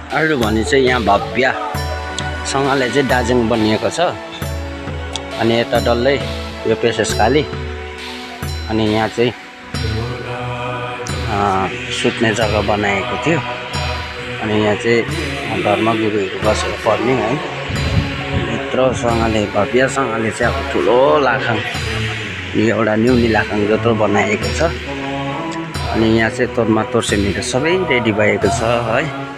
अरू भने चाहिँ यहाँ भव्यसँगले चाहिँ दार्जिलिङ बनिएको छ। अनि यता डल्लै यो पेशेसखाली अनि यहाँ चाहिँ सुत्ने जग्गा बनाएको थियो। अनि यहाँ चाहिँ धर्मगुरुहरू बसेर पढ्ने है। यत्रोसँगले भव्यसँगले चाहिँ अब ठुलो लाखाङ एउटा न्युली लाखाङ जत्रो बनाएको छ। अनि यहाँ चाहिँ तोर्मा तोर्सिमीहरू सबै रेडी भएको छ है।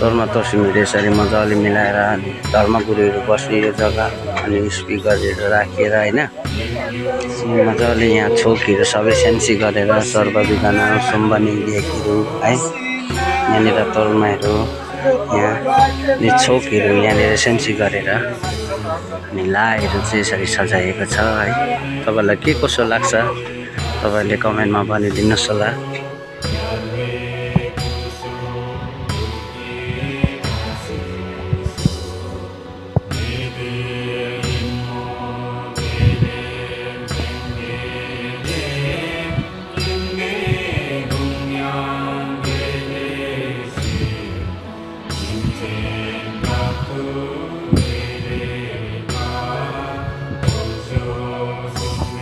तोर्मा तोर्सिमीहरू यसरी मजाले मिलाएर अनि धर्मगुरुहरू बस्ने यो जग्गा अनि स्पिकरहरू राखेर होइन मजाले यहाँ छोकहरू सबै सेन्सी गरेर सर्वविधान सुम्बनी लेखहरू है। यहाँनिर तोर्माहरू यहाँ छोकहरू यहाँनिर सेन्सी गरेर अनि लाहरू चाहिँ यसरी सजाएको छ है। तपाईँलाई के कसो लाग्छ तपाईँले कमेन्टमा भनिदिनुहोस् होला।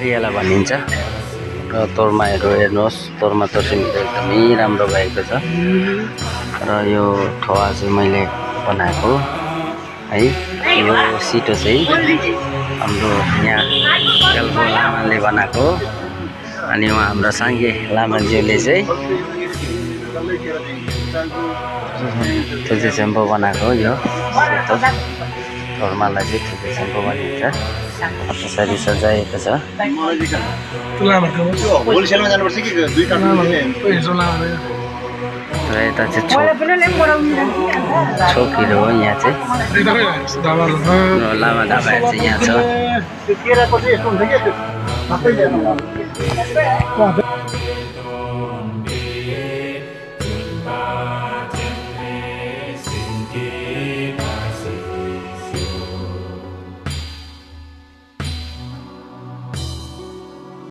यसलाई भनिन्छ र तोर्माहरू हेर्नुहोस्। तोर्मा तोर्सिमीहरू एकदमै राम्रो भएको छ र यो ठोवा चाहिँ मैले बनाएको है। यो सिटो चाहिँ हाम्रो यहाँ तेल्बो लामाले बनाएको अनि उहाँ हाम्रो साङ्गे लामाज्यूले चाहिँ थुजे चेम्पो बनाएको यो सेतो तोर्मालाई चाहिँ थुजे चेम्पो भनिन्छ। यसरी सजाएको छ। र यता चाहिँ छोकहरू हो। यहाँ चाहिँ लामा ढाबाहरू चाहिँ यहाँ छ।